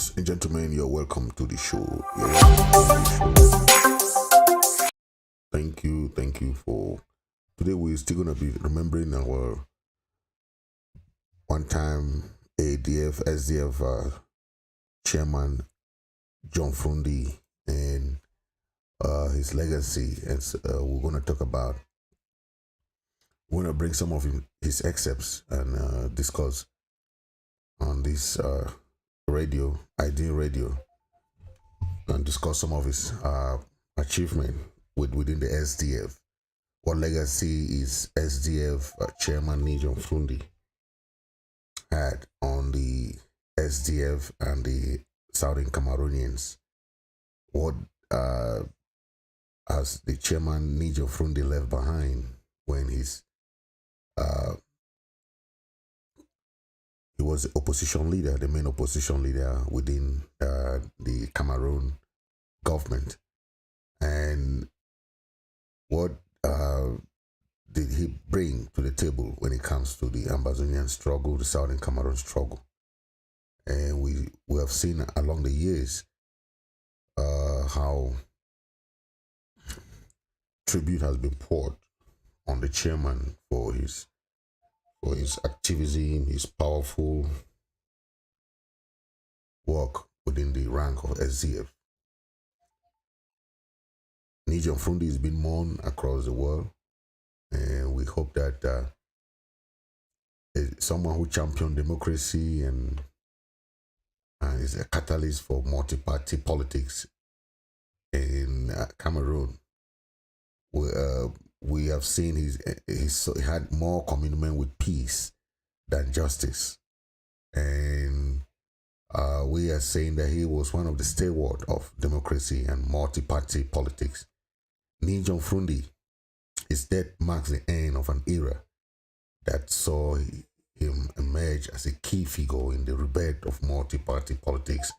Ladies and gentlemen, you're welcome to the show. Thank you for today. We're still gonna be remembering our one-time ADF SDF chairman John Fru Ndi and his legacy, and we're gonna talk about. We're gonna bring some of his excerpts and discuss on this radio, ideal radio, and discuss some of his achievement within the SDF. What legacy is SDF chairman John Fru Ndi had on the SDF and the Southern Cameroonians? What has the chairman John Fru Ndi left behind when he was the opposition leader, the main opposition leader within the Cameroon government? And what did he bring to the table when it comes to the Ambazonian struggle, the Southern Cameroon struggle? And we have seen along the years how tribute has been poured on the chairman for his activism, his powerful work within the rank of SDF. John Fru Ndi has been mourned across the world, and we hope that someone who championed democracy and is a catalyst for multi-party politics in Cameroon. We have seen he had more commitment with peace than justice, and we are saying that he was one of the stalwart of democracy and multi-party politics. John Fru Ndi, his death marks the end of an era that saw him emerge as a key figure in the rebirth of multi-party politics.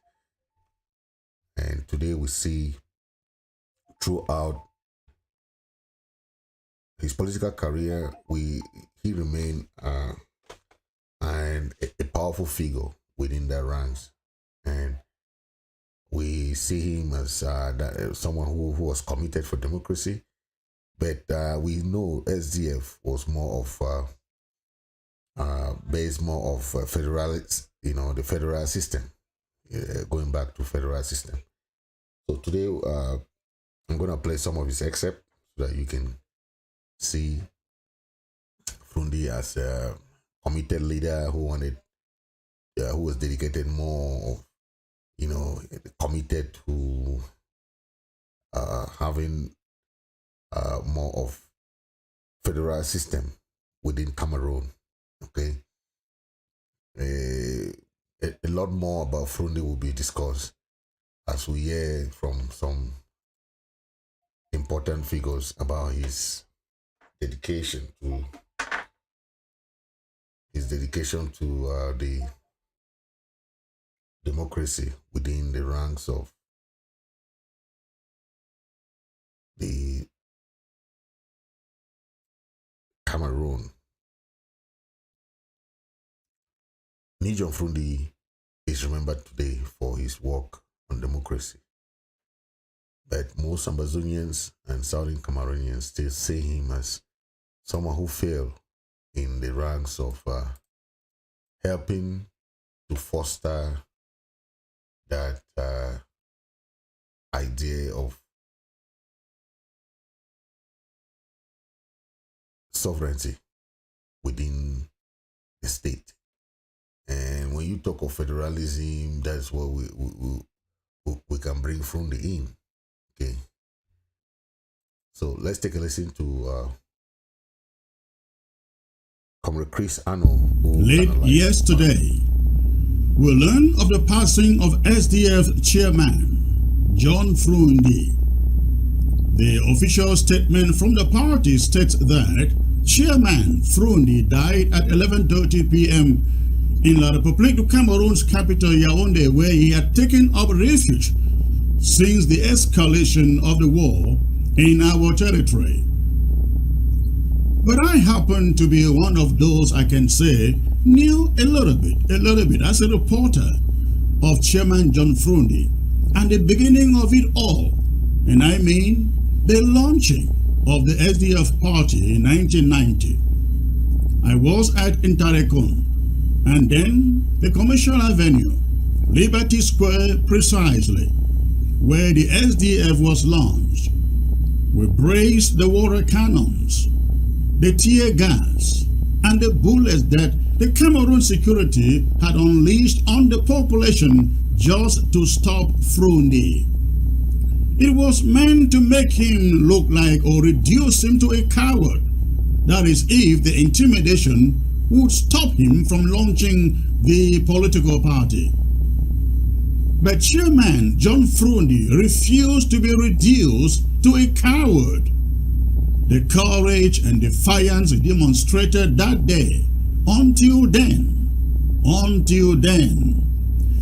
And today we see throughout his political career, he remained and a powerful figure within their ranks, and we see him as someone who was committed for democracy. But we know SDF was more of based more of federalist, the federal system, going back to federal system. So today I'm gonna play some of his excerpt so that you can see Fru Ndi as a committed leader who was dedicated more of, committed to having more of federal system within Cameroon. Okay, a lot more about Fru Ndi will be discussed as we hear from some important figures about his dedication to the democracy within the ranks of the Cameroon. John Fru Ndi is remembered today for his work on democracy, but most Ambazonians and Southern Cameroonians still see him as someone who failed in the ranks of helping to foster that idea of sovereignty within the state. And when you talk of federalism, that's what we can bring Fru Ndi in. Okay. So let's take a listen to Comrade Chris Arnold. Late yesterday, we learned of the passing of SDF chairman John Fru Ndi. The official statement from the party states that Chairman Fru Ndi died at 11:30 p.m. in La République du Cameroon's capital Yaoundé, where he had taken up refuge since the escalation of the war in our territory. But I happen to be one of those, I can say, knew a little bit as a reporter of Chairman John Fru Ndi and the beginning of it all, and I mean the launching of the SDF party in 1990. I was at Interrecon, and then the Commercial Avenue, Liberty Square precisely, where the SDF was launched. We braced the water cannons, the tear gas, and the bullets that the Cameroon security had unleashed on the population just to stop Fru Ndi. It was meant to make him look like or reduce him to a coward. That is, if the intimidation would stop him from launching the political party. But Chairman John Fru Ndi refused to be reduced to a coward. The courage and defiance he demonstrated that day, until then,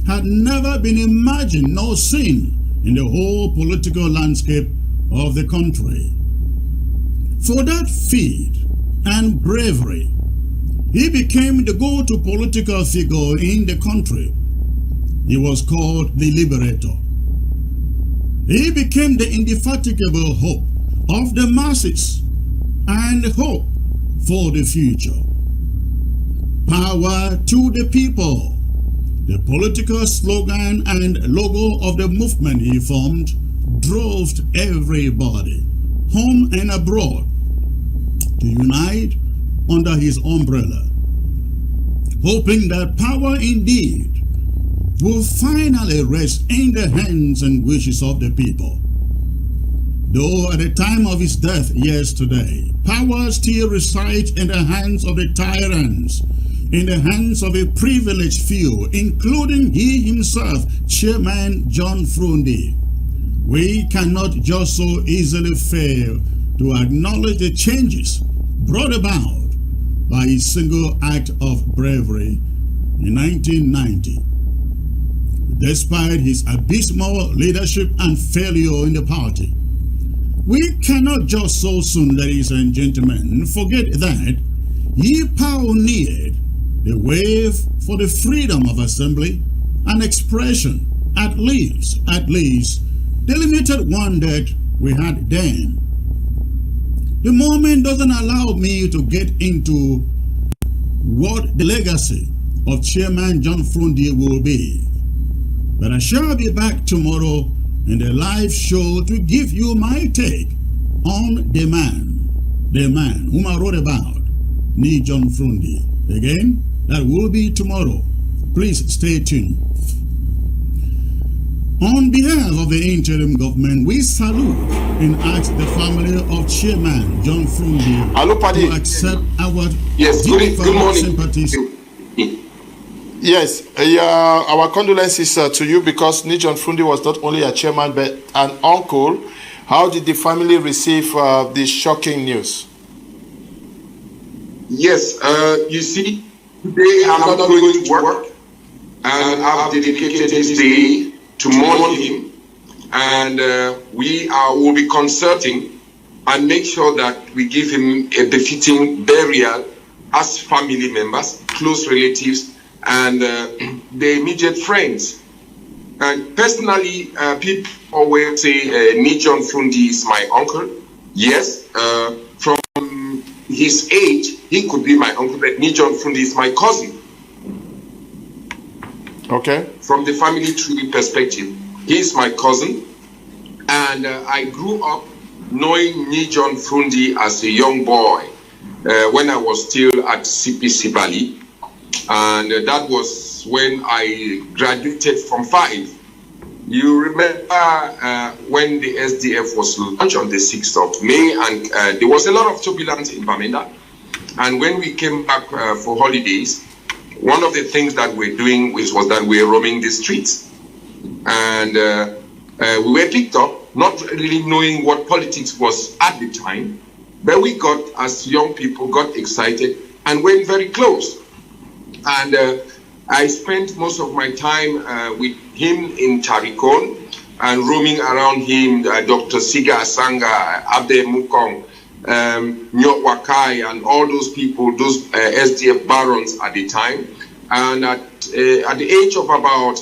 had never been imagined nor seen in the whole political landscape of the country. For that feat and bravery, he became the go-to political figure in the country. He was called the Liberator. He became the indefatigable hope of the masses and hope for the future. Power to the people, the political slogan and logo of the movement he formed, drove everybody, home and abroad, to unite under his umbrella, hoping that power indeed will finally rest in the hands and wishes of the people. Though at the time of his death yesterday, power still resides in the hands of the tyrants, in the hands of a privileged few, including he himself, Chairman John Fru Ndi. We cannot just so easily fail to acknowledge the changes brought about by his single act of bravery in 1990. Despite his abysmal leadership and failure in the party, we cannot just so soon, ladies and gentlemen, forget that he pioneered the way for the freedom of assembly and expression, at least the limited one that we had then. The moment doesn't allow me to get into what the legacy of Chairman John Fru Ndi will be. But I shall be back tomorrow in the live show to give you my take on the man whom I wrote about, John Fru Ndi. Again, that will be tomorrow. Please stay tuned. On behalf of the interim government, we salute and ask the family of Chairman John Fru Ndi to accept our deep sympathies. Yes, our condolences to you, because John Fru Ndi was not only a chairman but an uncle. How did the family receive this shocking news? Yes, you see, today I'm not going to work, and I've dedicated this day to mourn him, and we will be concerting and make sure that we give him a befitting burial as family members, close relatives, and the immediate friends. And personally, people always say John Fru Ndi is my uncle. Yes, from his age, he could be my uncle, but John Fru Ndi is my cousin. Okay. From the family tree perspective, he is my cousin, and I grew up knowing John Fru Ndi as a young boy when I was still at CPC Bali, and that was when I graduated from 5. You remember when the SDF was launched on the 6th of May, and there was a lot of turbulence in Bamenda, and when we came back for holidays, one of the things that we're doing was that we're roaming the streets. And we were picked up, not really knowing what politics was at the time, but we got, as young people, got excited and went very close. And I spent most of my time with him in Tarikon and roaming around him, Dr. Siga Asanga, Abde Mukong, Nyok Wakai, and all those people, those SDF barons at the time. And at the age of about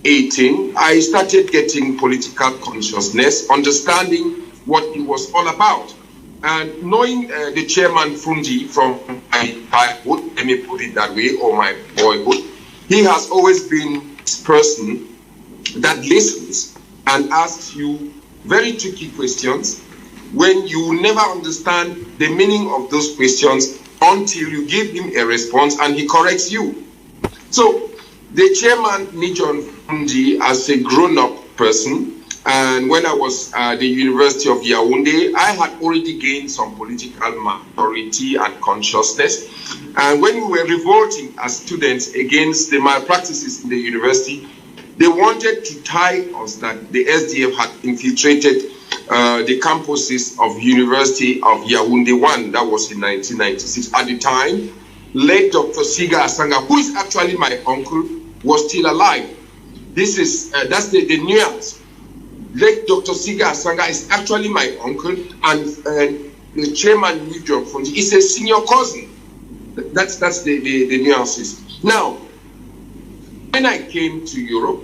18, I started getting political consciousness, understanding what it was all about. And knowing the chairman Fru Ndi from my childhood, let me put it that way, or my boyhood, he has always been this person that listens and asks you very tricky questions when you never understand the meaning of those questions until you give him a response and he corrects you. So the chairman, Nijon Fru Ndi, as a grown-up person, and when I was at the University of Yaoundé, I had already gained some political maturity and consciousness. And when we were revolting as students against the malpractices in the university, they wanted to tie us that the SDF had infiltrated the campuses of University of Yaoundé 1. That was in 1996. At the time, late Dr. Siga Asanga, who is actually my uncle, was still alive. This is that's the nuance. Late Dr. Siga Asanga is actually my uncle, and the chairman Nijon Fru Ndi is a senior cousin. That's the nuances. Now, when I came to Europe,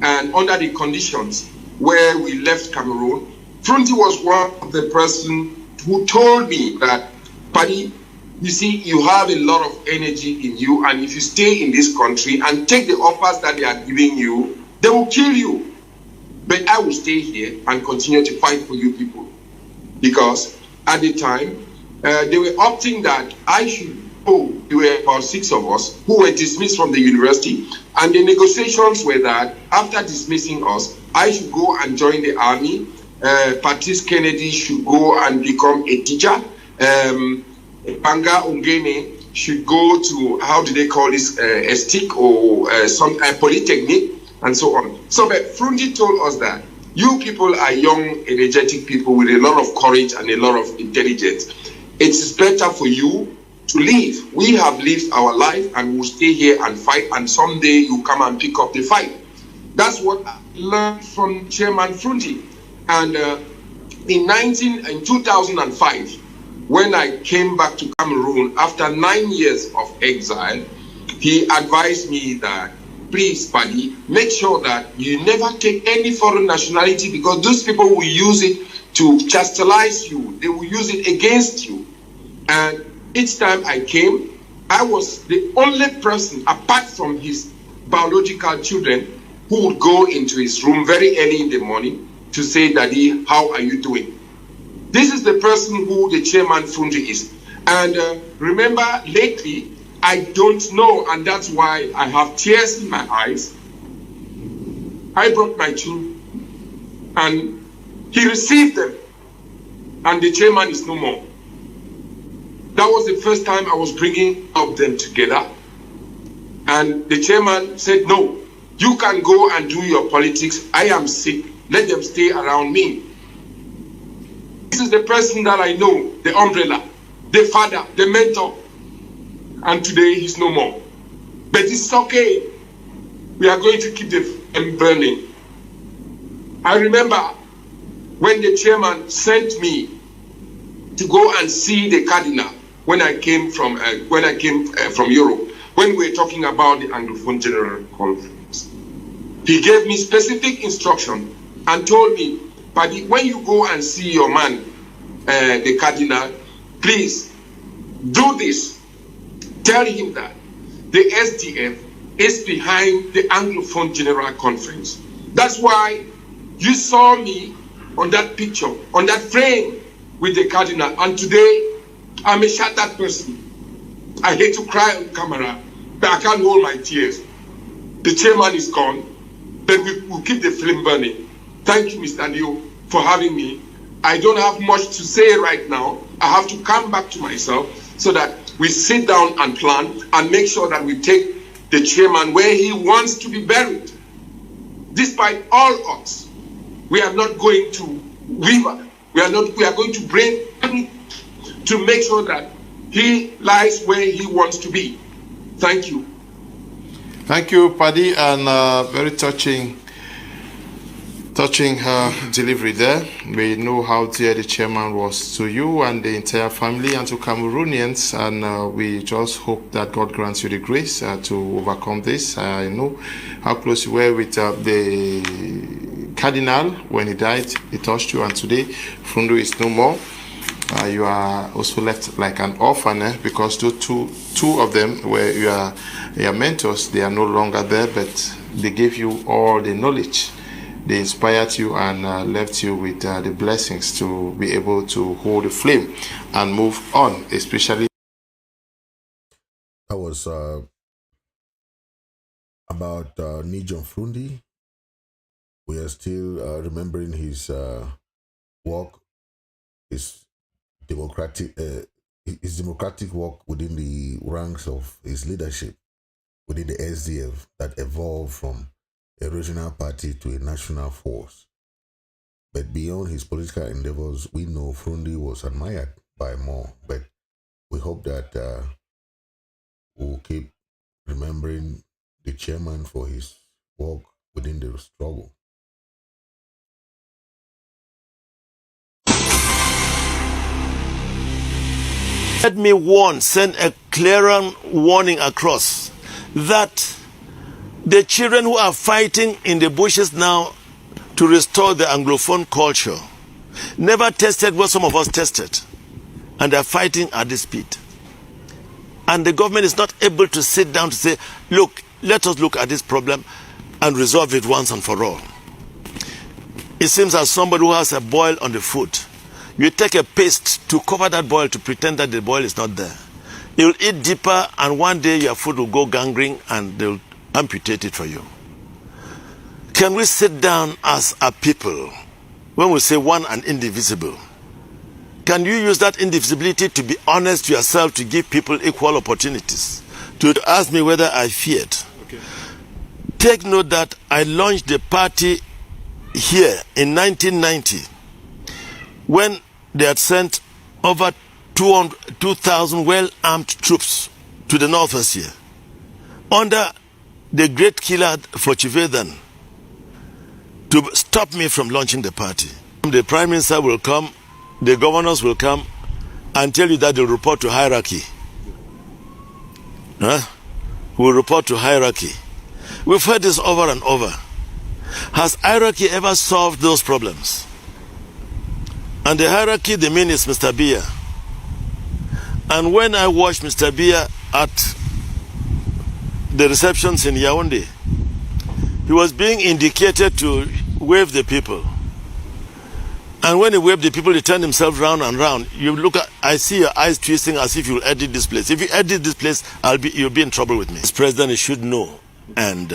and under the conditions where we left Cameroon, Fru Ndi was one of the person who told me that, Paddy, you see, you have a lot of energy in you, and if you stay in this country and take the offers that they are giving you, they will kill you. But I will stay here and continue to fight for you people. Because at the time, they were opting that I should go. There were about 6 of us who were dismissed from the university. And the negotiations were that after dismissing us, I should go and join the army. Patrice Kennedy should go and become a teacher. Panga Ungene should go to, how do they call this, a stick or some polytechnic, and so on. So but Fru Ndi told us that you people are young, energetic people with a lot of courage and a lot of intelligence. It's better for you to leave. We have lived our life and we'll stay here and fight, and someday you come and pick up the fight. That's what I learned from Chairman Fru Ndi. And in 2005, when I came back to Cameroon after 9 years of exile, he advised me that, please, Paddy, make sure that you never take any foreign nationality, because those people will use it to chastise you. They will use it against you. And each time I came, I was the only person, apart from his biological children, who would go into his room very early in the morning to say, Daddy, how are you doing? This is the person who the chairman Fru Ndi is. And remember, lately, I don't know, and that's why I have tears in my eyes. I brought my children, and he received them, and the chairman is no more. That was the first time I was bringing up them together, and the chairman said, no, you can go and do your politics. I am sick. Let them stay around me. This is the person that I know, the umbrella, the father, the mentor. And today he's no more. But it's okay. We are going to keep the flame burning. I remember when the chairman sent me to go and see the cardinal when I came from Europe, when we were talking about the Anglophone General Conference. He gave me specific instruction and told me, Paddy, when you go and see your man, the cardinal, please do this. Tell him that the SDF is behind the Anglophone General Conference. That's why you saw me on that picture, on that frame with the cardinal. And today, I'm a shattered person. I hate to cry on camera, but I can't hold my tears. The chairman is gone, but we will keep the flame burning. Thank you, Mr. Leo, for having me. I don't have much to say right now. I have to come back to myself so that we sit down and plan and make sure that we take the chairman where he wants to be buried. Despite all odds, we are not going to waver. We are going to bring him to make sure that he lies where he wants to be. Thank you. Thank you, Paddy, and very touching Touching her delivery there, we know how dear the chairman was to you and the entire family and to Cameroonians, and we just hope that God grants you the grace to overcome this. I know how close you were with the Cardinal when he died. He touched you, and today Fru Ndi is no more. You are also left like an orphan because two of them were your mentors. They are no longer there, but they gave you all the knowledge. They inspired you and left you with the blessings to be able to hold the flame and move on, especially. That was about Nijon Fru Ndi. We are still remembering his work, his democratic work within the ranks of his leadership within the SDF that evolved from a regional party to a national force. But beyond his political endeavors, we know Fru Ndi was admired by more. But we hope that we'll keep remembering the chairman for his work within the struggle. Let me send a clearer warning across that the children who are fighting in the bushes now to restore the Anglophone culture never tested what some of us tested, and they're fighting at this speed. And the government is not able to sit down to say, look, let us look at this problem and resolve it once and for all. It seems as somebody who has a boil on the foot. You take a paste to cover that boil to pretend that the boil is not there. You'll eat deeper, and one day your food will go gangrene and they'll amputate it for you. Can we sit down as a people when we say one and indivisible? Can you use that indivisibility to be honest to yourself, to give people equal opportunities? To ask me whether I feared. Okay. Take note that I launched the party here in 1990 when they had sent over 2,000 well-armed troops to the northwest here under the great killer for Chivedan to stop me from launching the party. The Prime Minister will come, the governors will come and tell you that they'll report to hierarchy. We'll report to hierarchy. We've heard this over and over. Has hierarchy ever solved those problems? And the hierarchy, the mean is Mr. Biya. And when I watched Mr. Biya at the receptions in Yaoundé, he was being indicated to wave the people. And when he waved the people, he turned himself round and round. You look at, I see your eyes twisting as if you'll edit this place. If you edit this place, you'll be in trouble with me. As president, he should know. And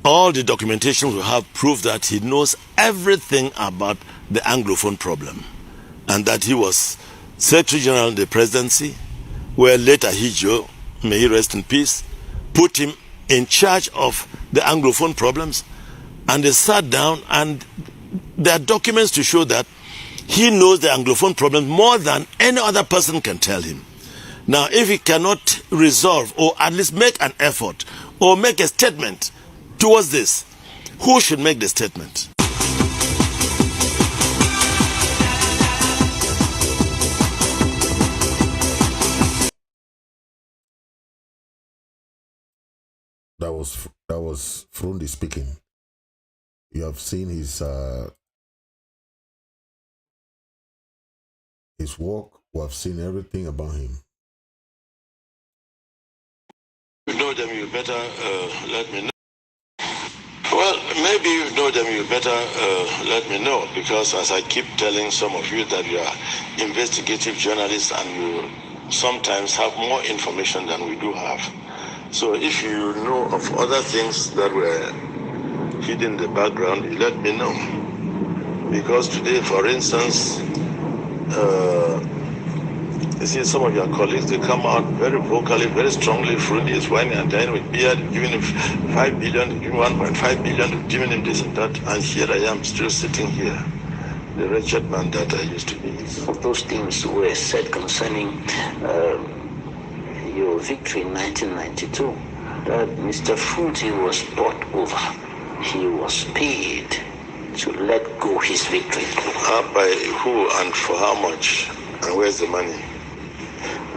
all the documentation we have prove that he knows everything about the Anglophone problem. And that he was Secretary General of the Presidency, where later Hijo, may he rest in peace, put him in charge of the Anglophone problems. And they sat down, and there are documents to show that he knows the Anglophone problem more than any other person can tell him. Now, if he cannot resolve or at least make an effort or make a statement towards this, who should make the statement? That was Fru Ndi speaking. You have seen his work. We have seen everything about him. You know them, you better let me know. Well, maybe you know them, you better let me know, because as I keep telling some of you that you are investigative journalists and you sometimes have more information than we do have. So if you know of other things that were hidden in the background, you let me know. Because today, for instance, you see some of your colleagues, they come out very vocally, very strongly. Fru Ndi is whining and dining with beard, giving him 5 billion, giving 1.5 billion, giving him this and that. And here I am still sitting here, the wretched man that I used to be. Those things were said concerning your victory in 1992, that Mr. Fru Ndi was bought over. He was paid to let go his victory? By who and for how much? And where's the money?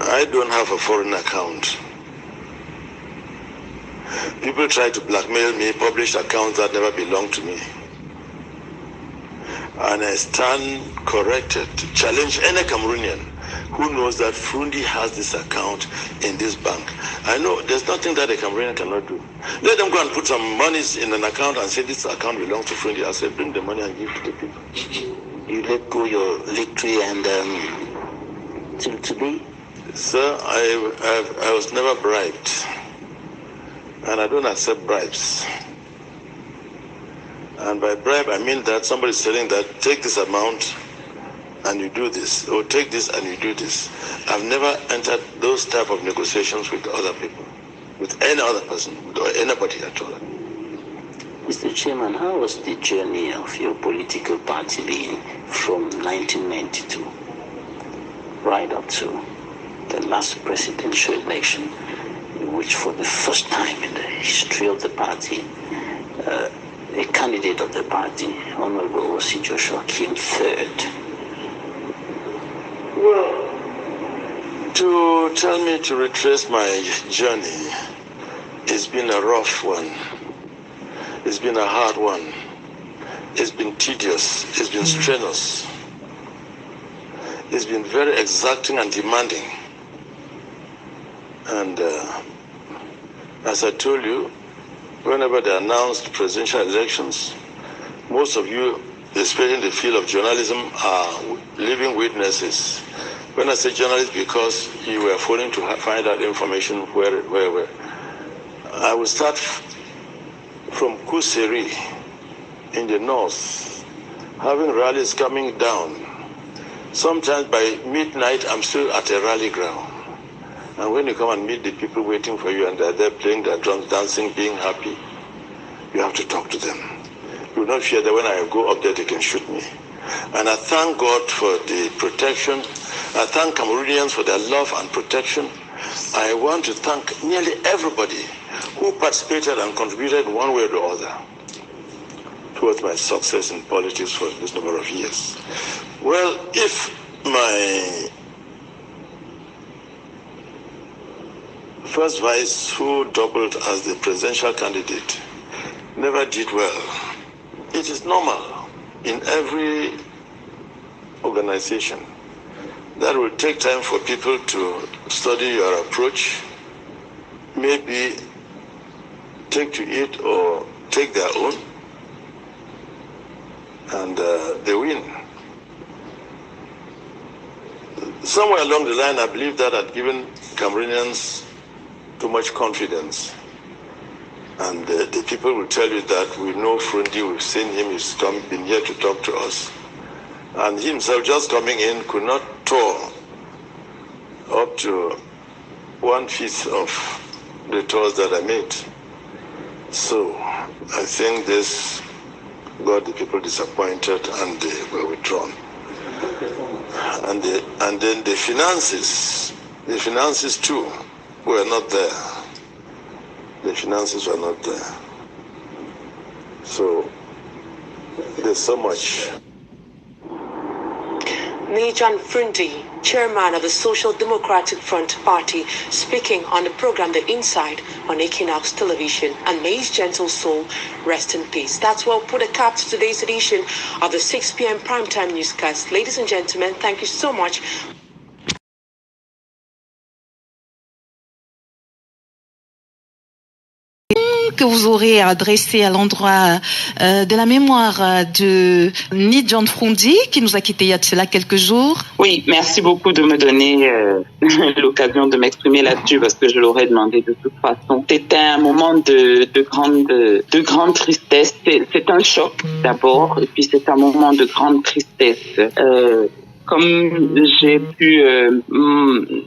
I don't have a foreign account. People try to blackmail me, publish accounts that never belonged to me. And I stand corrected to challenge any Cameroonian who knows that Fru Ndi has this account in this bank. I know there's nothing that a Cameroonian cannot do. Let them go and put some monies in an account and say this account belongs to Fru Ndi. I say bring the money and give it to the people. You let go your victory and till today? Sir, I was never bribed. And I don't accept bribes. And by bribe, I mean that somebody is telling that take this amount and you do this, or take this and you do this. I've never entered those type of negotiations with other people, with any other person, or anybody at all. Mr. Chairman, how was the journey of your political party been from 1992 right up to the last presidential election, in which for the first time in the history of the party, a candidate of the party, Honorable Osi Joshua, came third? Well, to tell me to retrace my journey, it's been a rough one. It's been a hard one. It's been tedious. It's been strenuous. It's been very exacting and demanding. And as I told you, whenever they announced presidential elections, most of you, especially in the field of journalism, are living witnesses. When I say journalists, because you were failing to find out information where. I will start from Crusader in the north, having rallies coming down. Sometimes by midnight, I'm still at a rally ground. And when you come and meet the people waiting for you and they're there playing their drums, dancing, being happy, you have to talk to them. You will not fear that when I go up there, they can shoot me. And I thank God for the protection. I thank Cameroonians for their love and protection. I want to thank nearly everybody who participated and contributed in one way or the other towards my success in politics for this number of years. Well, if my first vice, who doubled as the presidential candidate, never did well, it is normal in every organization that will take time for people to study your approach, maybe take to it or take their own, and they win. Somewhere along the line, I believe that I'd given Cameroonians too much confidence. And the people will tell you that we know Fru Ndi, we've seen him, he's been here to talk to us. And he himself just coming in could not tour up to 1/5 of the tours that I made. So I think this got the people disappointed and they were withdrawn. And then the finances too were not there. The finances were not there. So there's so much. Nijan Fru Ndi, chairman of the Social Democratic Front Party, speaking on the program The Inside on Equinox Television. And may his gentle soul rest in peace. That's what we'll put a cap to today's edition of the 6 p.m. primetime newscast. Ladies and gentlemen, thank you so much. Que vous aurez adressé à l'endroit de la mémoire de Nijan Fru Ndi, qui nous a quittés il y a de cela quelques jours. Oui, merci beaucoup de me donner l'occasion de m'exprimer là-dessus, parce que je l'aurais demandé de toute façon. C'était un moment de grande tristesse. C'est un choc d'abord, et puis c'est un moment de grande tristesse. Comme j'ai pu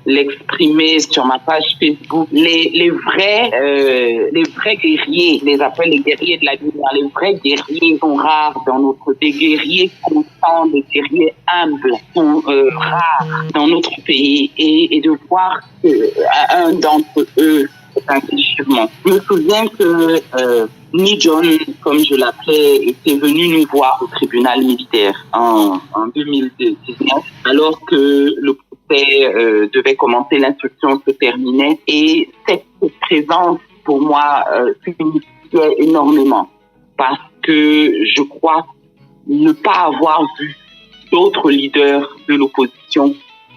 l'exprimer sur ma page Facebook, les vrais guerriers, les appelle les guerriers de la lumière, les vrais guerriers sont rares dans notre pays. Des guerriers constants, des guerriers humbles sont rares dans notre pays, et de voir qu'un d'entre eux est un déchirement. Je me souviens que Ni John, comme je l'appelais, était venu nous voir au tribunal militaire en 2019, alors que le procès devait commencer, l'instruction se terminait, et cette présence pour moi signifiait énormément, parce que je crois ne pas avoir vu d'autres leaders de l'opposition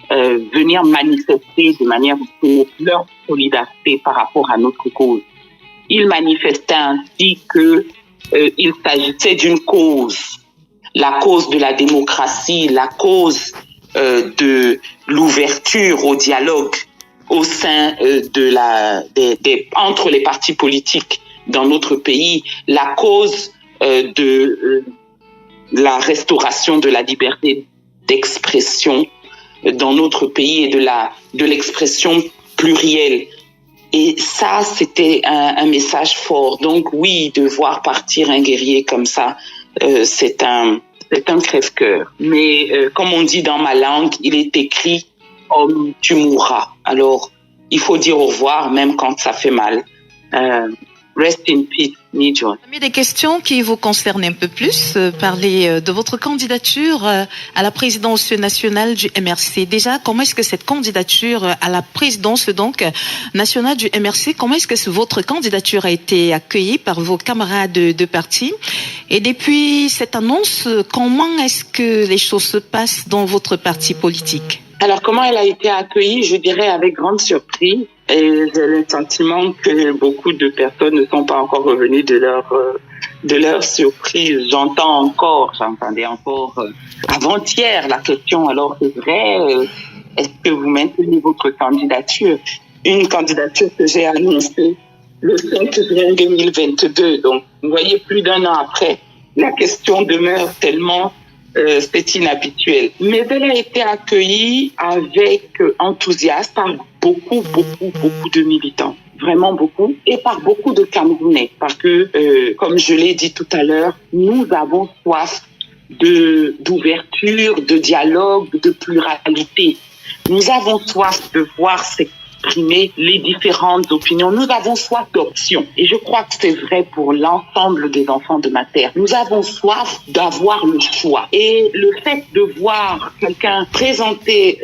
venir manifester de manière leur solidarité par rapport à notre cause. Ils manifestaient ainsi que il s'agissait d'une cause, la cause de la démocratie, la cause de l'ouverture au dialogue au sein entre les partis politiques dans notre pays, la cause de la restauration de la liberté d'expression dans notre pays et de l'expression plurielle. Et ça, c'était un message fort. Donc oui, de voir partir un guerrier comme ça, c'est un crève-cœur. Mais comme on dit dans ma langue, il est écrit « Homme, tu mourras ». Alors, il faut dire au revoir, même quand ça fait mal. Rest in peace, Ni John. Des questions qui vous concernent un peu plus. Parler de votre candidature à la présidence nationale du MRC. Déjà, comment est-ce que cette candidature à la présidence donc nationale du MRC, comment est-ce que votre candidature a été accueillie par vos camarades de parti? Et depuis cette annonce, comment est-ce que les choses se passent dans votre parti politique? Alors, comment elle a été accueillie? Je dirais avec grande surprise. Et j'ai le sentiment que beaucoup de personnes ne sont pas encore revenues de leur surprise. J'entendais encore avant-hier la question. Alors, c'est vrai, est-ce que vous maintenez votre candidature? Une candidature que j'ai annoncée le 5 juin 2022. Donc, vous voyez, plus d'un an après, la question demeure tellement c'est inhabituel. Mais elle a été accueillie avec enthousiasme par beaucoup de militants. Vraiment beaucoup. Et par beaucoup de Camerounais. Parce que, comme je l'ai dit tout à l'heure, nous avons soif d'ouverture, de dialogue, de pluralité. Nous avons soif de voir s'exprimer les différentes opinions. Nous avons soif d'options. Et je crois que c'est vrai pour l'ensemble des enfants de ma terre. Nous avons soif d'avoir le choix. Et le fait de voir quelqu'un présenter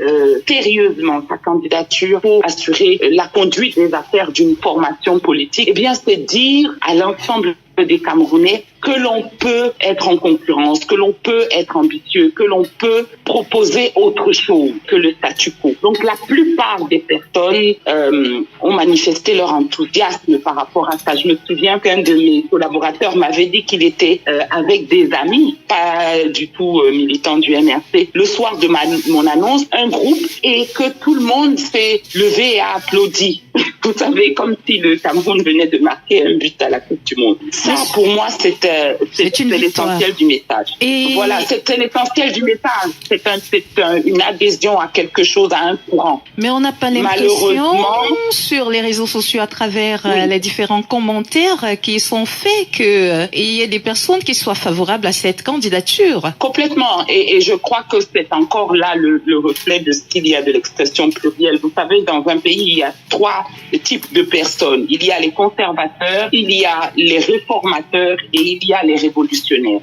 sérieusement sa candidature pour assurer la conduite des affaires d'une formation politique, eh bien, c'est dire à l'ensemble des Camerounais que l'on peut être en concurrence, que l'on peut être ambitieux, que l'on peut proposer autre chose que le statu quo. Donc la plupart des personnes ont manifesté leur enthousiasme par rapport à ça. Je me souviens qu'un de mes collaborateurs m'avait dit qu'il était avec des amis, pas du tout militants du MRC, le soir de mon annonce, un groupe, et que tout le monde s'est levé et a applaudi. Vous savez, comme si le Cameroun venait de marquer un but à la Coupe du Monde. Ça, pour moi, c'est l'essentiel du message. Et voilà, c'est l'essentiel du message. C'est une adhésion à quelque chose, à un courant. Mais on n'a pas l'impression, sur les réseaux sociaux, à travers les différents commentaires qui sont faits, qu'il y ait des personnes qui soient favorables à cette candidature. Complètement. Et je crois que c'est encore là le reflet de ce qu'il y a de l'expression plurielle. Vous savez, dans un pays, il y a 3 types de personnes. Il y a les conservateurs, il y a les réformateurs et il y a les révolutionnaires.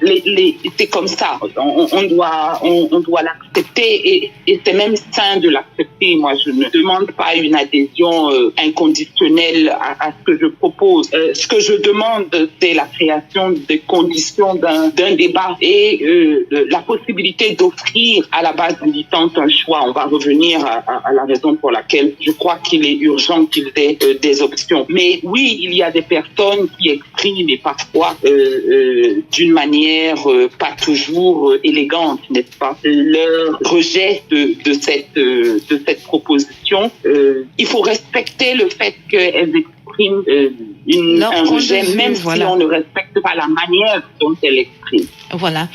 C'est comme ça. On doit l'accepter et c'est même sain de l'accepter. Moi, je ne demande pas une adhésion inconditionnelle à ce que je propose. Ce que je demande, c'est la création des conditions d'un débat et la possibilité d'offrir à la base militante un choix. On va revenir à la raison pour laquelle je crois qu'il est urgent qu'il ait des options. Mais oui, il y a des personnes qui expriment, et parfois d'une manière pas toujours élégante, n'est-ce pas, leur rejet de cette proposition. Il faut respecter le fait qu'elles expriment un rejet, même si on ne respecte pas la manière dont elles expriment. Voilà.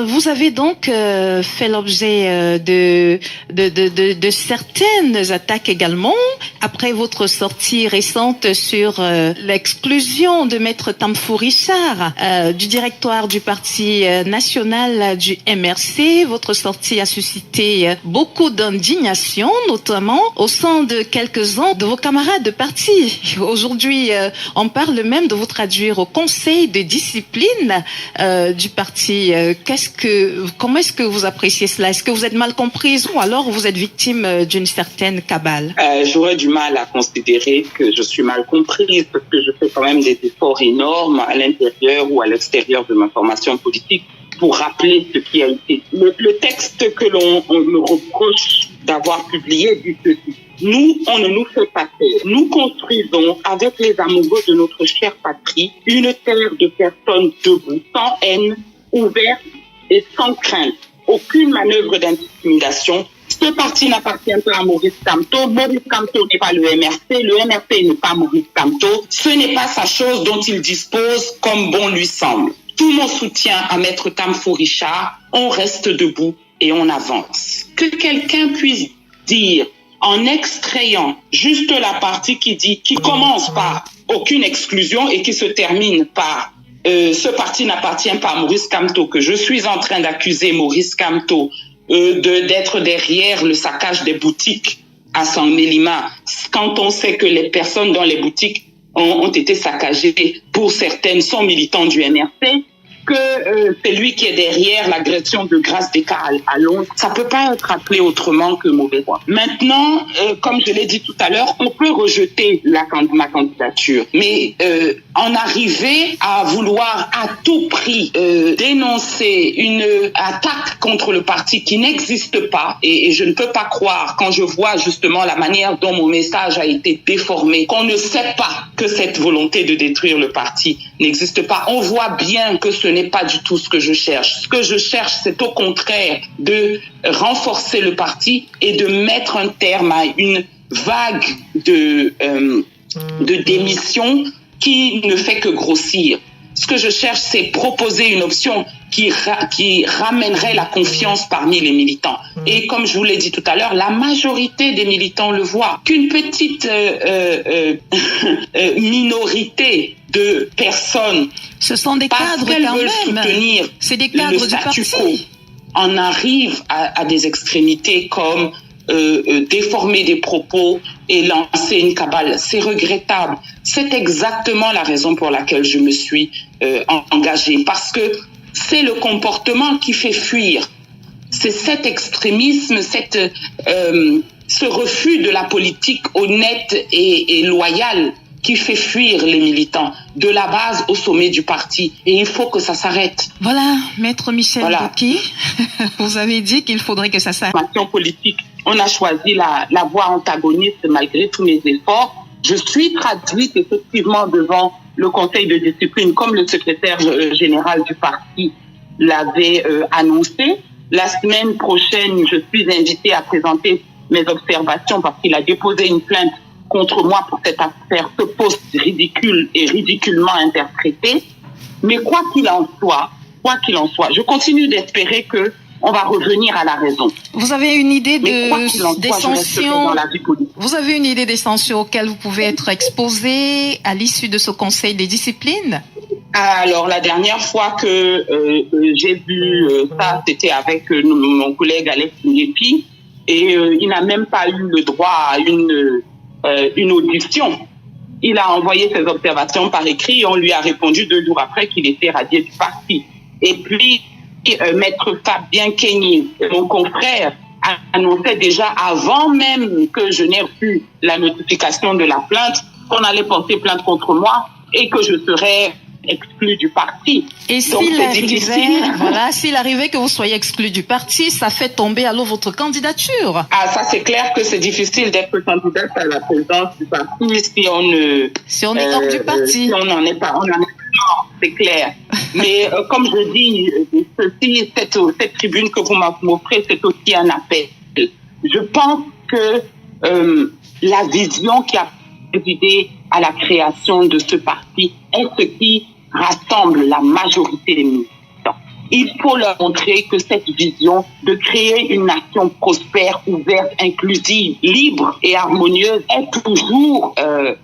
Vous avez donc fait l'objet de certaines attaques également après votre sortie récente sur l'exclusion de Maître Tamfou Richard du directoire du parti national du MRC. Votre sortie a suscité beaucoup d'indignation, notamment au sein de quelques-uns de vos camarades de parti. Aujourd'hui, on parle même de vous traduire au conseil de discipline du parti. Comment est-ce que vous appréciez cela? Est-ce que vous êtes mal comprise ou alors vous êtes victime d'une certaine cabale? J'aurais du mal à considérer que je suis mal comprise parce que je fais quand même des efforts énormes à l'intérieur ou à l'extérieur de ma formation politique pour rappeler ce qui a été. Le texte que l'on me reproche d'avoir publié dit ceci. Nous, on ne nous fait pas taire. Nous construisons avec les amoureux de notre chère patrie une terre de personnes debout, sans haine, ouverte et sans crainte. Aucune manœuvre d'intimidation. Ce parti n'appartient pas à Maurice Kamto. Maurice Kamto n'est pas le MRC n'est pas Maurice Kamto. Ce n'est pas sa chose dont il dispose comme bon lui semble. Tout mon soutien à Maître Tamfou Richard, on reste debout et on avance. Que quelqu'un puisse dire, en extrayant juste la partie qui commence par aucune exclusion et qui se termine par ce parti n'appartient pas à Maurice Kamto, que je suis en train d'accuser Maurice Kamto d'être derrière le saccage des boutiques à San-Mélima, quand on sait que les personnes dans les boutiques ont été saccagées, pour certaines sont militants du MRC, que c'est lui qui est derrière l'agression de Grâce Descartes à Londres. Ça peut pas être appelé autrement que mauvais foi. Maintenant, comme je l'ai dit tout à l'heure, on peut rejeter ma candidature, mais en arriver à vouloir à tout prix dénoncer une attaque contre le parti qui n'existe pas, et je ne peux pas croire, quand je vois justement la manière dont mon message a été déformé, qu'on ne sait pas que cette volonté de détruire le parti n'existe pas. On voit bien que ce n'est pas du tout ce que je cherche. Ce que je cherche, c'est au contraire de renforcer le parti et de mettre un terme à une vague de démission qui ne fait que grossir. Ce que je cherche, c'est proposer une option qui ramènerait la confiance parmi les militants. Et comme je vous l'ai dit tout à l'heure, la majorité des militants le voient. Qu'une petite minorité de personnes, ce sont des cadres quand même. C'est des cadres du parti. On arrive à des extrémités comme déformer des propos et lancer une cabale. C'est regrettable. C'est exactement la raison pour laquelle je me suis engagée. Parce que c'est le comportement qui fait fuir. C'est cet extrémisme, ce refus de la politique honnête et loyale qui fait fuir les militants, de la base au sommet du parti. Et il faut que ça s'arrête. Voilà, Maître Michel Doki, vous avez dit qu'il faudrait que ça s'arrête. En politique, on a choisi la voie antagoniste malgré tous mes efforts. Je suis traduite effectivement devant le conseil de discipline, comme le secrétaire général du parti l'avait annoncé. La semaine prochaine, je suis invitée à présenter mes observations parce qu'il a déposé une plainte contre moi pour cette affaire, ce poste ridicule et ridiculement interprété. Mais quoi qu'il en soit, je continue d'espérer que on va revenir à la raison. Vous avez une idée des sanctions? Vous avez une idée des sanctions auxquelles vous pouvez être exposé à l'issue de ce conseil des disciplines? Alors, la dernière fois que j'ai vu ça, c'était avec mon collègue Alex Nyepi, et il n'a même pas eu le droit à une audition. Il a envoyé ses observations par écrit et on lui a répondu 2 jours après qu'il était radié du parti. Et puis, Maître Fabien Kenny, mon confrère, annonçait déjà avant même que je n'ai reçu la notification de la plainte qu'on allait porter plainte contre moi et que je serais exclu du parti. Et s'il arrivait que vous soyez exclu du parti, ça fait tomber alors votre candidature. Ah, ça c'est clair que c'est difficile d'être candidate à la présidence du parti si on est hors du parti. Si on n'en est pas, c'est clair. Mais comme je dis, cette tribune que vous m'offrez, c'est aussi un appel. Je pense que la vision qui a présidé à la création de ce parti est ce qui rassemble la majorité des militants. Il faut leur montrer que cette vision de créer une nation prospère, ouverte, inclusive, libre et harmonieuse est toujours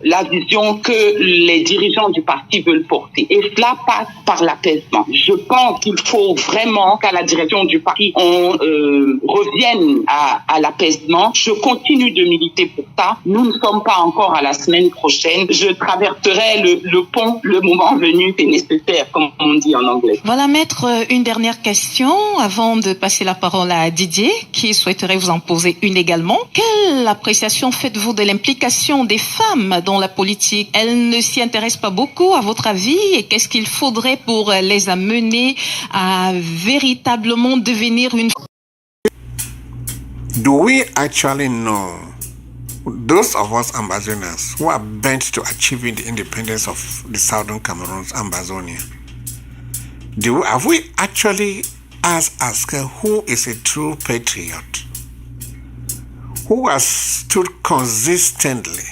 la vision que les dirigeants du parti veulent porter. Et cela passe par l'apaisement. Je pense qu'il faut vraiment qu'à la direction du parti, on revienne revienne à l'apaisement. Je continue de militer pour ça. Nous ne sommes pas encore à la semaine prochaine. Je traverserai le pont le moment venu et nécessaire, comme on dit en anglais. Voilà, maître, une dernière question avant de passer la parole à Didier, qui souhaiterait vous en poser une également. Quelle appréciation faites-vous de l'implication des femmes dans la politique? Elles ne s'y intéressent pas beaucoup, à votre avis, et qu'est-ce qu'il faudrait pour les amener à véritablement devenir une... Do we actually know those of us Ambazonians who are bent to achieving the independence of the southern Cameroon's Ambazonia? Have we actually asked ourselves who is a true patriot? Who has stood consistently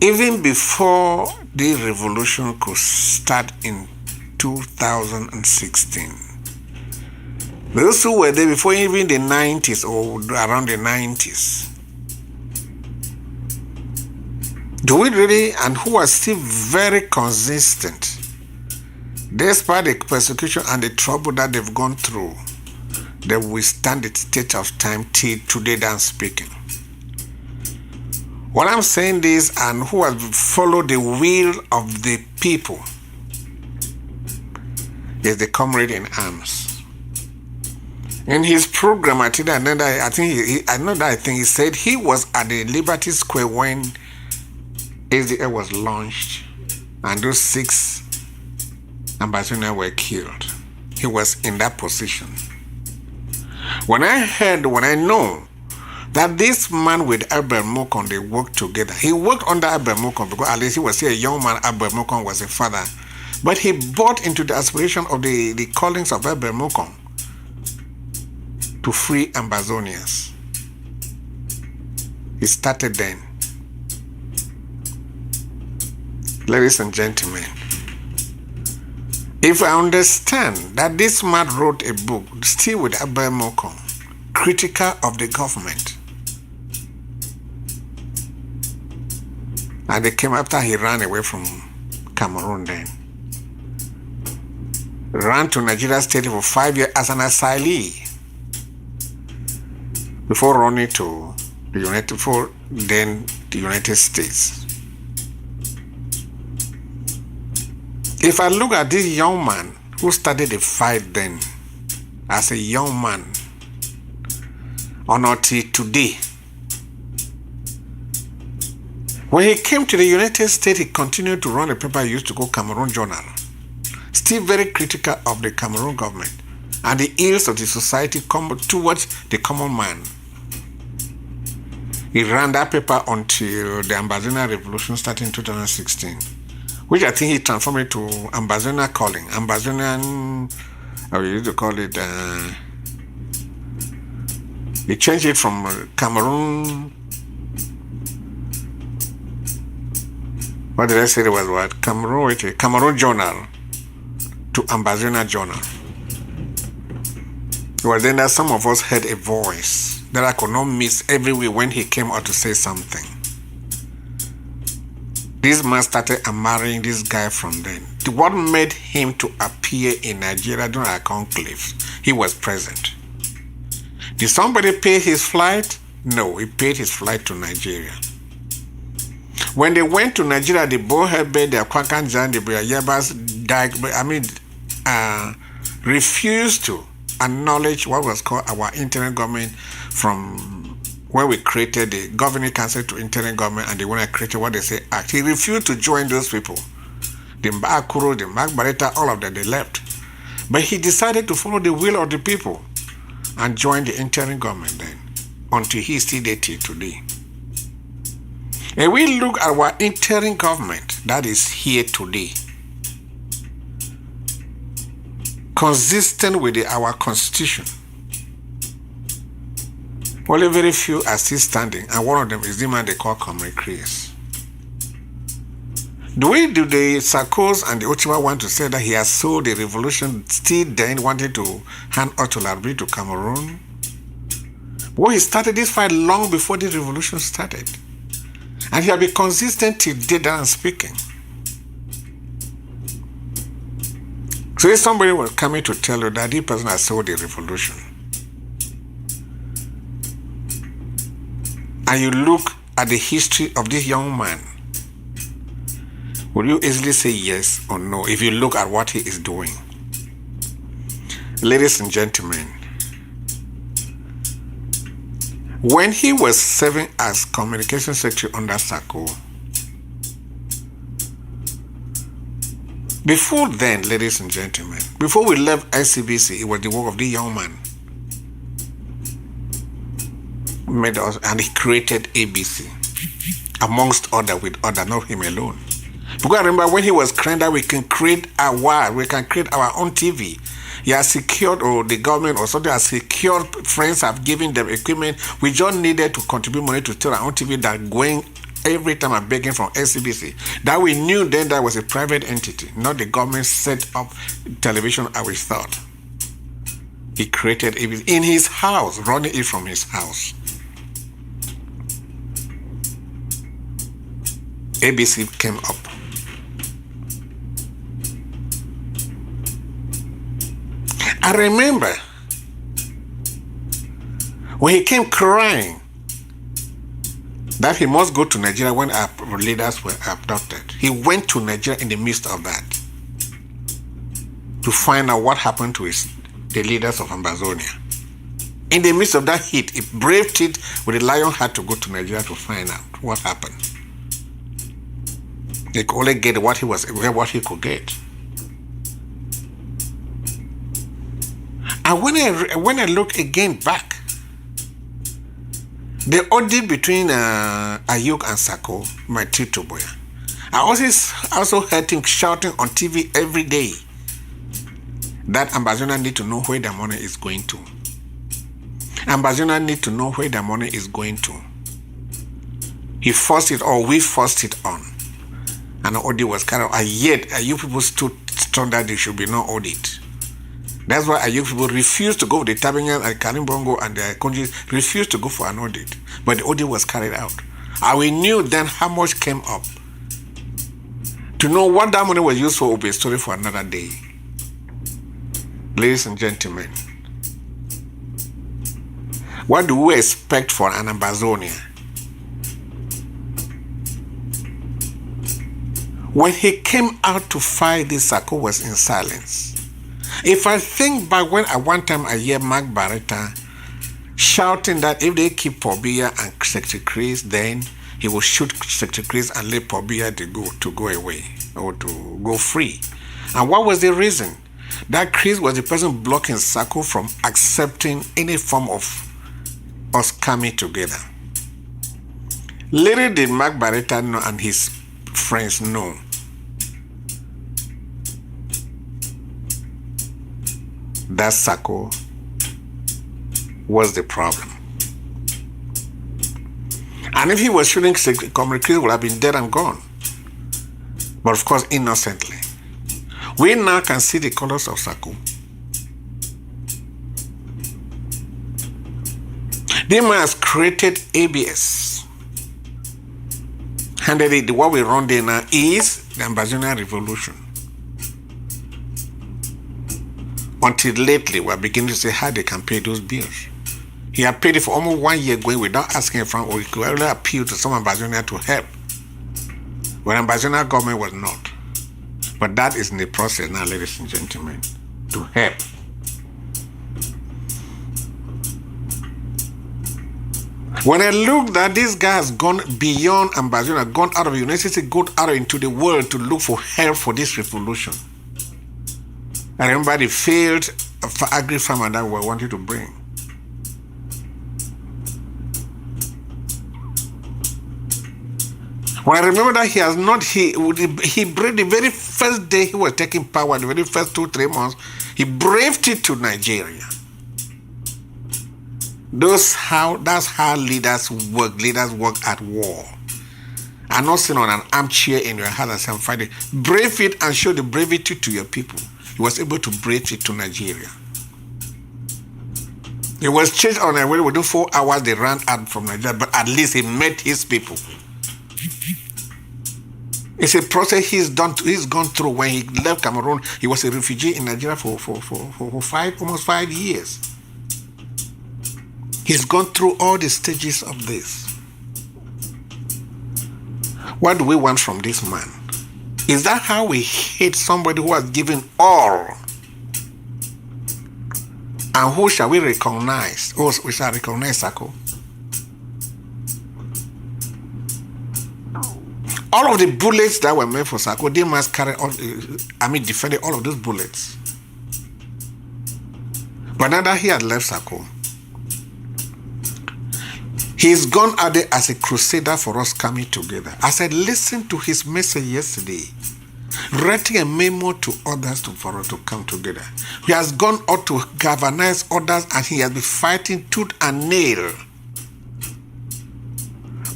even before the revolution could start in 2016? Those who were there before even the 90s or around the 90s. Do we really, and who are still very consistent, despite the persecution and the trouble that they've gone through, they withstand the test of time till today that I'm speaking. What I'm saying is, and who has followed the will of the people, is the comrade in arms. In his program, I think he said he was at the Liberty Square when SDF was launched and those 6 ambassadors were killed. He was in that position. When I know that this man with Albert Mokon, they worked together. He worked under Albert Mokon because at least he was a young man. Albert Mokon was a father. But he bought into the aspiration of the callings of Albert Mokon to free Ambazonians. He started then. Ladies and gentlemen, if I understand that this man wrote a book, still with Albert Mokon, critical of the government, and they came after he ran away from Cameroon then, ran to Nigeria State for 5 years as an asylee, before running to the United States. If I look at this young man who started the fight then, as a young man, until today, when he came to the United States, he continued to run a paper he used to call Cameroon Journal, still very critical of the Cameroon government and the ills of the society towards the common man. He ran that paper until the Ambazonian Revolution started in 2016, which I think he transformed it to Ambazonian Calling. Ambazonian, we used to call it, he changed it from Cameroon, what did I say it was what? Cameroon Journal to Ambazonian Journal. Well, then that some of us heard a voice that I could not miss everywhere when he came out to say something. This man started marrying this guy from then. What made him to appear in Nigeria during our conclave? He was present. Did somebody pay his flight? No, he paid his flight to Nigeria. When they went to Nigeria, the Bohebe, the Akwakanjan, the Yabas, refused to acknowledge what was called our interim government from when we created the governing council to interim government, and they want to create what they say act. He refused to join those people. The Mbakuro, the Magbareta, all of them, they left. But he decided to follow the will of the people and join the interim government then, until he still there till today. And we look at our interim government that is here today, consistent with our constitution. Only very few are still standing, and one of them is the man they call Comrade Chris. Do the Sarkozy and the Ochiba want to say that he has sold the revolution, still then wanted to hand Otolabri to Cameroon? Well, he started this fight long before the revolution started. And he has been consistent till today that I'm speaking. So if somebody was coming to tell you that this person has sold the revolution, and you look at the history of this young man, will you easily say yes or no if you look at what he is doing? Ladies and gentlemen, when he was serving as communication secretary under Sako, before then, ladies and gentlemen, before we left SCBC, it was the work of the young man. Made us, and he created ABC, amongst other with other, not him alone. Because I remember when he was crying that we can create our own TV. He has secured, or the government or something has secured, friends have given them equipment. We just needed to contribute money to start our own TV that going every time I'm begging from SCBC. That we knew then that was a private entity, not the government set up television as we thought. He created ABC in his house, running it from his house. ABC came up. I remember when he came crying that he must go to Nigeria when our leaders were abducted. He went to Nigeria in the midst of that to find out what happened to the leaders of Amazonia. In the midst of that heat, he braved it with a lion heart to go to Nigeria to find out what happened. He could only get what he could get. And when I look again back, the audit between Ayuk and Sako, my Tito boy, I also heard him shouting on TV every day that Amazonia need to know where their money is going to. Amazonia need to know where their money is going to. He forced it, or we forced it on. And the audit was carried out. Yet, Ayuk people stood strong that there should be no audit. That's why Ayuk people refused to go with the Tabingan and Kalimbongo and the countries refused to go for an audit. But the audit was carried out. And we knew then how much came up. To know what that money was used for will be a story for another day. Ladies and gentlemen, what do we expect for an Amazonia? When he came out to fight this, Sako was in silence. If I think back when at one time I hear Mark Barretta shouting that if they keep Pobia and Secretary Chris, then he will shoot Secretary Chris and let Pobia to go away or to go free. And what was the reason? That Chris was the person blocking Sako from accepting any form of us coming together. Little did Mark Barretta know and his friends know that Sako was the problem. And if he was shooting, Comrade Chris would have been dead and gone. But of course, innocently. We now can see the colors of Sako. The man has created ABS. And what we run there now is the Ambazonia Revolution. Until lately, we're beginning to say how they can pay those bills. He had paid it for almost 1 year going without asking from, or he could only appeal to some Ambazonia to help. But Ambazonia government was not. But that is in the process now, ladies and gentlemen, to help. When I look that this guy has gone beyond Ambazonia, gone out of the United States, gone out into the world to look for help for this revolution. I remember the failed agri-farmer that we wanted to bring. When I remember that he braved the very first day he was taking power, the very first 2-3 months, he braved it to Nigeria. That's how leaders work. Leaders work at war. I'm not sitting on an armchair in your house and saying, fighting. Brave it and show the bravery to your people. He was able to brave it to Nigeria. He was changed on a way within 4 hours. They ran out from Nigeria, but at least he met his people. It's a process he's gone through. When he left Cameroon, he was a refugee in Nigeria for almost 5 years. He's gone through all the stages of this. What do we want from this man? Is that how we hate somebody who has given all? And who shall we recognize? Oh, we shall recognize Sako. All of the bullets that were meant for Sako, they must carry all, defended all of those bullets. But now that he had left Sako, he's gone out there as a crusader for us coming together. As I listened to his message yesterday, writing a memo to others for us to come together. He has gone out to galvanize others and he has been fighting tooth and nail.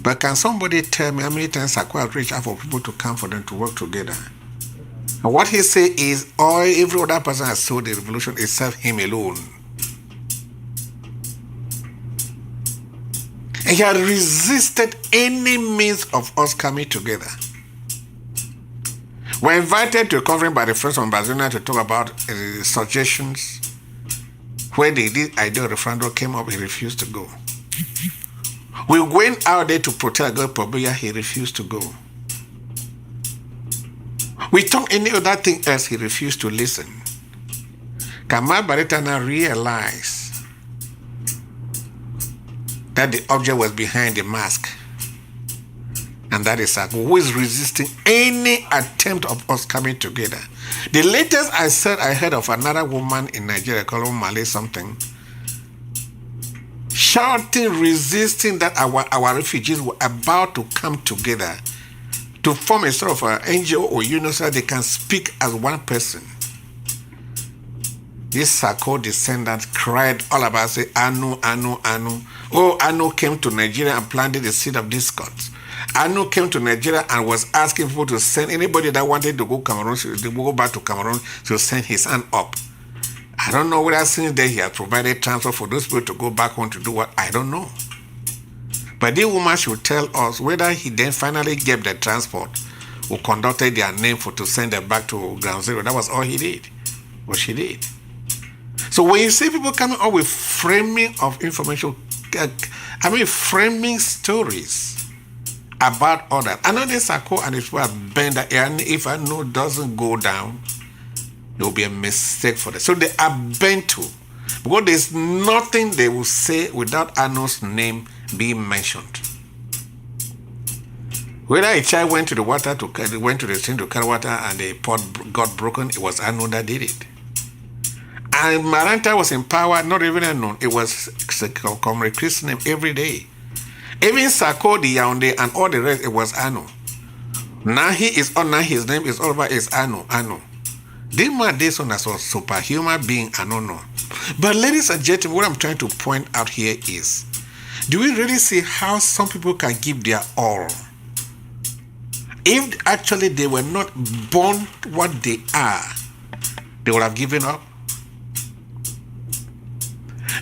But can somebody tell me how many times Sako has reached out for people to come for them to work together? And what he said is, every other person has sold the revolution except him alone. And he had resisted any means of us coming together. We're invited to a conference by the Friends of Barcelona to talk about suggestions. When the idea of referendum came up, he refused to go. We went out there to protect God Pobia, he refused to go. We talked any other thing else, he refused to listen. Kamal Baritana realized that the object was behind the mask. And that is Sako, who is resisting any attempt of us coming together. The latest I heard of another woman in Nigeria called Malay something, shouting, resisting that our refugees were about to come together to form a sort of an NGO or union so that they can speak as one person. This Sako descendant cried all about, say, Anu. Oh, Anu came to Nigeria and planted the seed of discord. Anu came to Nigeria and was asking people to send anybody that wanted to go Cameroon, to go back to Cameroon, to send his hand up. I don't know whether since then he has provided transfer for those people to go back home to do what, I don't know. But the woman should tell us whether he then finally gave the transport or conducted their name to send them back to Ground Zero. That was all he did, what she did. So when you see people coming up with framing of information, framing stories about others. I know this Sako and his people have bent that, and if I know doesn't go down, there will be a mistake for them. So they are bent to, because there's nothing they will say without Anu's name being mentioned. Whether a child went to the stream to carry water and the pot got broken, it was Anu that did it. And Maranta was in power, not even unknown. It was Comrade Chris's name every day. Even Sako, the Yaoundé, and all the rest, it was Anu. Now his name is all about is Anu. This man, this one as a superhuman being, I don't know. But ladies and gentlemen, what I'm trying to point out here is, do we really see how some people can give their all? If actually they were not born what they are, they would have given up.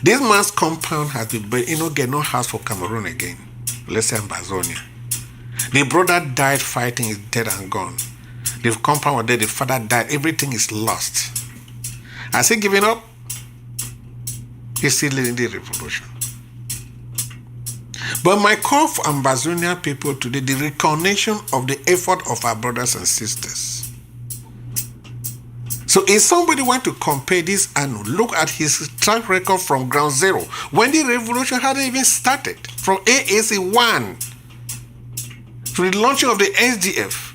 This man's compound has been built, get no house for Cameroon again. Let's say Ambazonia. The brother died fighting, is dead and gone. The compound was dead, the father died, everything is lost. Has he given up? He's still leading the revolution. But my call for Ambazonia people today, the recognition of the effort of our brothers and sisters. So if somebody want to compare this Anu, look at his track record from Ground Zero, when the revolution hadn't even started, from AAC 1 to the launching of the SDF,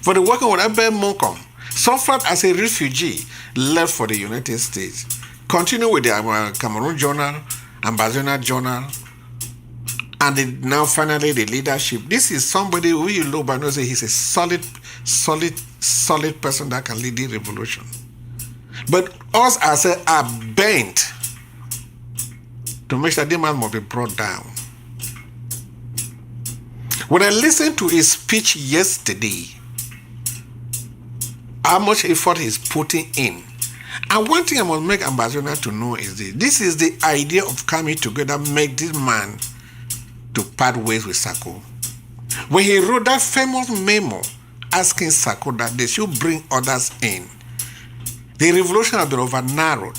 for the working with Abel Monkom, suffered as a refugee, left for the United States, continue with the Cameroon Journal, Ambazonia Journal, and now finally the leadership. This is somebody who you look back and say he's a solid person that can lead the revolution. But us as are bent to make sure the man must be brought down. When I listened to his speech yesterday, how much effort he's putting in. And one thing I must make Ambassador to know is this is the idea of coming together, make this man to part ways with Sako. When he wrote that famous memo asking Sako that they should bring others in, the revolution has been over-narrowed.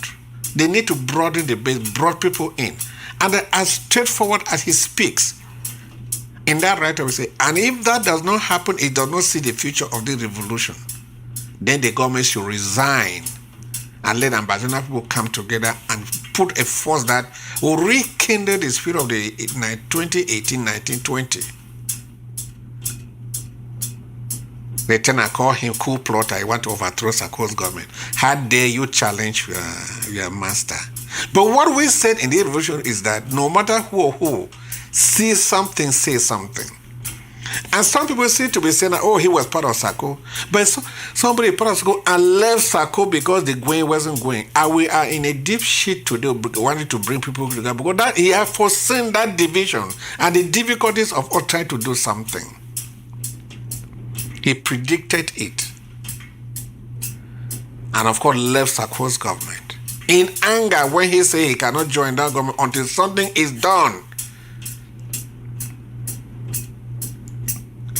They need to broaden the base, brought people in. And as straightforward as he speaks, In that right, we say, and if that does not happen, it does not see the future of the revolution, then the government should resign and let Ambazonian people come together and put a force that will rekindle the spirit of the 2018-1920. The tenor called him coup plotter. He want to overthrow Sarko's government. How dare you challenge your master? But what we said in the revolution is that no matter who sees something, say something. And some people seem to be saying that, oh, he was part of Sarko. But somebody part of Sarko and left Sarko because the going wasn't going. And we are in a deep shit today, wanting to bring people together because that he has foreseen that division and the difficulties of us trying to do something. He predicted it. And of course left Sarko's government. In anger when he said he cannot join that government until something is done.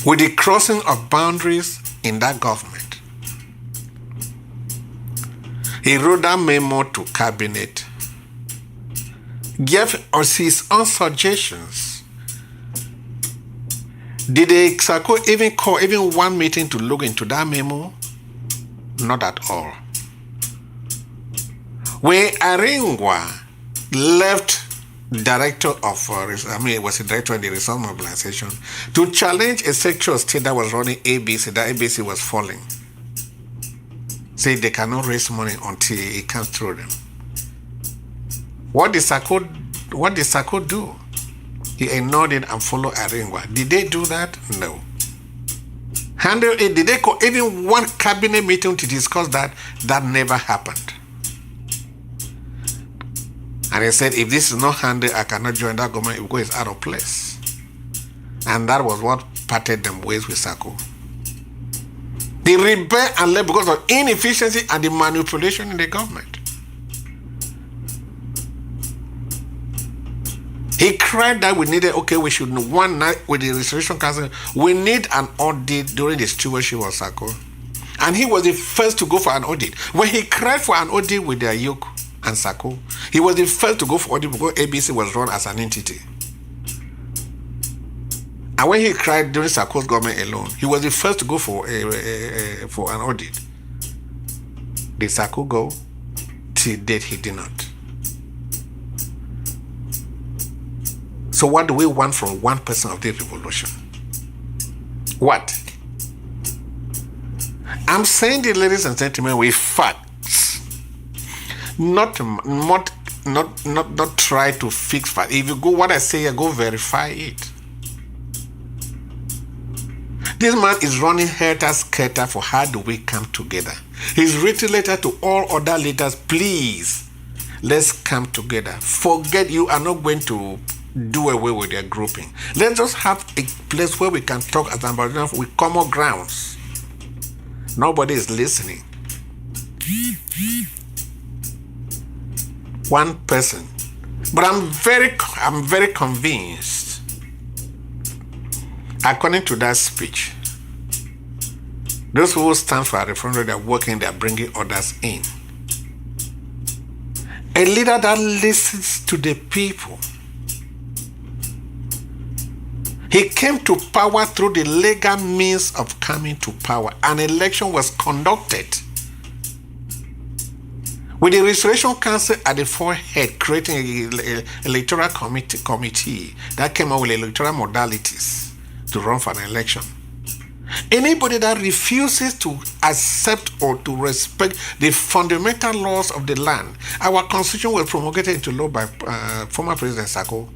With the crossing of boundaries in that government. He wrote that memo to cabinet, gave us his own suggestions. Did the Sarko even call even one meeting to look into that memo? Not at all. When Aringwa left director of, it was a director of the resource mobilization, to challenge a sexual state that was running ABC, that ABC was falling. Say they cannot raise money until it comes through them. What did Sarko do? He ignored it and followed Aringwa. Did they do that? No. Handle it. Did they call even one cabinet meeting to discuss that? That never happened. And he said, if this is not handled, I cannot join that government because it's out of place. And that was what parted them ways with Sarko. They rebelled and left because of inefficiency and the manipulation in the government. He cried that we needed, we should one night with the Restoration Council, we need an audit during the stewardship of Sarko. And he was the first to go for an audit. When he cried for an audit with their yoke and Sarko, he was the first to go for audit because ABC was run as an entity. And when he cried during Sarko's government alone, he was the first to go for an audit. Did Sarko go? Till date, he did not. So what do we want from one person of the revolution? What? I'm saying this, ladies and gentlemen, with facts. Not try to fix facts. If you go, what I say, go verify it. This man is running helter-skelter for how do we come together. He's written letter to all other leaders, please, let's come together. Forget you are not going to do away with their grouping. Let's just have a place where we can talk as Ambazonians with common grounds. Nobody is listening. One person. But I'm very convinced, according to that speech, those who stand for a referendum, they're working, they're bringing others in. A leader that listens to the people. He came to power through the legal means of coming to power. An election was conducted with the Restoration Council at the forehead, creating an electoral committee that came up with electoral modalities to run for an election. Anybody that refuses to accept or to respect the fundamental laws of the land, our constitution was promulgated into law by former President Sarko,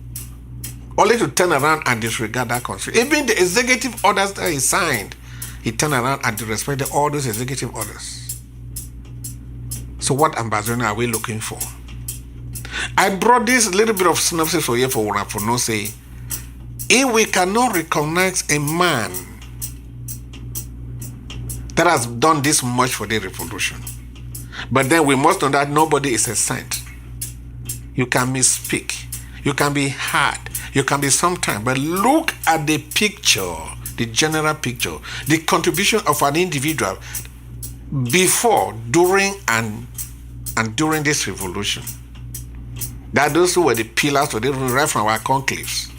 only to turn around and disregard that constitution. Even the executive orders that he signed, he turned around and disrespected all those executive orders. So what Ambazonia are we looking for? I brought this little bit of synopsis for you for no say. If we cannot recognize a man that has done this much for the revolution, but then we must know that nobody is a saint. You can misspeak, you can be hard, you can be sometime, but look at the picture, the general picture, the contribution of an individual before, during, and during this revolution. That those who were the pillars of the right from our conclaves.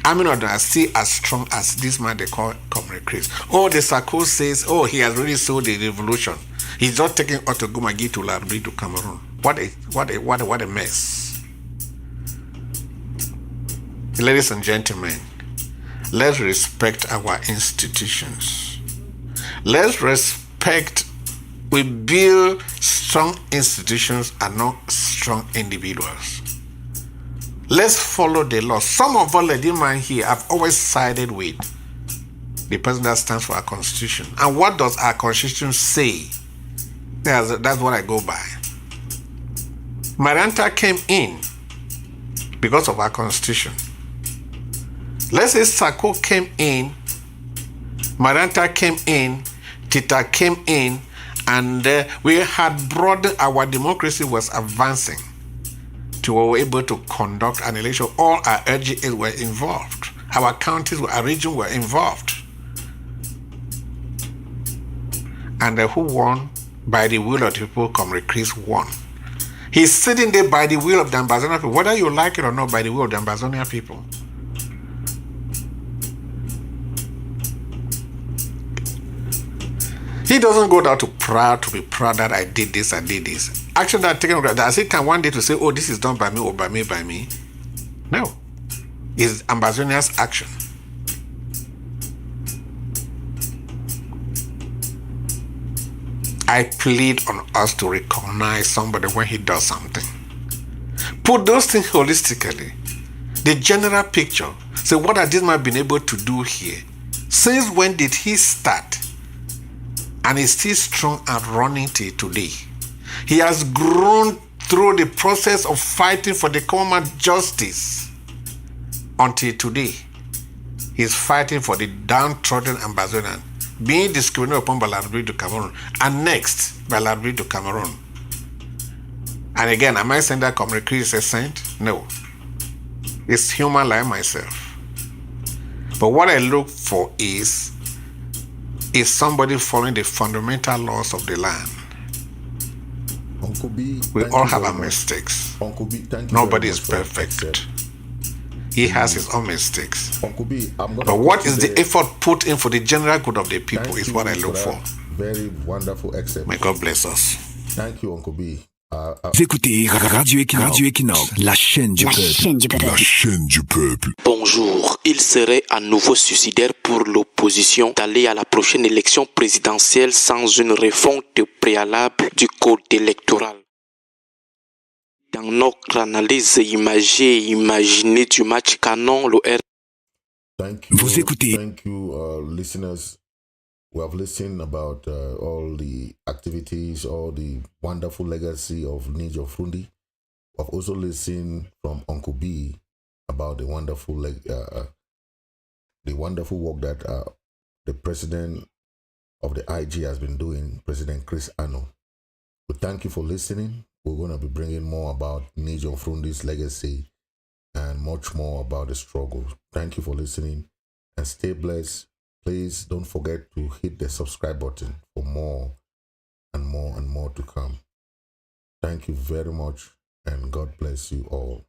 army not are still as strong as this man they call Comrade Chris. Oh, the Sarko says, oh, he has really sold the revolution. He's not taking Otogumagi to Larbi to Cameroon. What a mess. Ladies and gentlemen, let's respect our institutions. Let's respect, we build strong institutions and not strong individuals. Let's follow the law. Some of us, lady man here, have always sided with the person that stands for our constitution. And what does our constitution say? That's what I go by. Maranta came in because of our constitution. Let's say Sako came in, Maranta came in, Tita came in, and we had broadened, our democracy was advancing. We were able to conduct an election. All our RGAs were involved. Our counties, our region were involved. And who won? By the will of the people, Comrade Chris won. He's sitting there by the will of the Ambazonia people, whether you like it or not, by the will of the Ambazonia people. He doesn't go down to be proud that I did this, I did this. Action that taken, does he come one day to say, oh, this is done by me or by me, by me? No. It's Ambazonia's action. I plead on us to recognize somebody when he does something. Put those things holistically. The general picture. Say, what has this man been able to do here? Since when did he start? And he's still strong and running till today. He has grown through the process of fighting for the common justice until today. He's fighting for the downtrodden Ambazonian, being discriminated upon by Larbi to Cameroon, and next by Larbi to Cameroon. And again, am I saying that Comrade Chris is a saint? No. It's human like myself. But what I look for is somebody following the fundamental laws of the land. Uncle B, we all have our mistakes. Uncle B, thank you. Nobody is perfect. He has his own mistakes. Uncle B, but what is the effort put in for the general good of the people is what I look for. Very wonderful excerpt. May God bless us. Thank you, Uncle B. Vous écoutez Radio Equinox, la chaîne du peuple. La chaîne du peuple. Bonjour. Il serait à nouveau suicidaire pour l'opposition d'aller à la prochaine élection présidentielle sans une refonte préalable du code électoral. Dans notre analyse imaginée du match canon, le R. Vous écoutez. Thank you, listeners. We have listened about all the activities, all the wonderful legacy of Fru Ndi. We have also listened from Uncle B about the wonderful work that the president of the IG has been doing, President Chris Ano. We thank you for listening. We're going to be bringing more about Fru Ndi's legacy and much more about the struggle. Thank you for listening and stay blessed. Please don't forget to hit the subscribe button for more and more and more to come. Thank you very much, and God bless you all.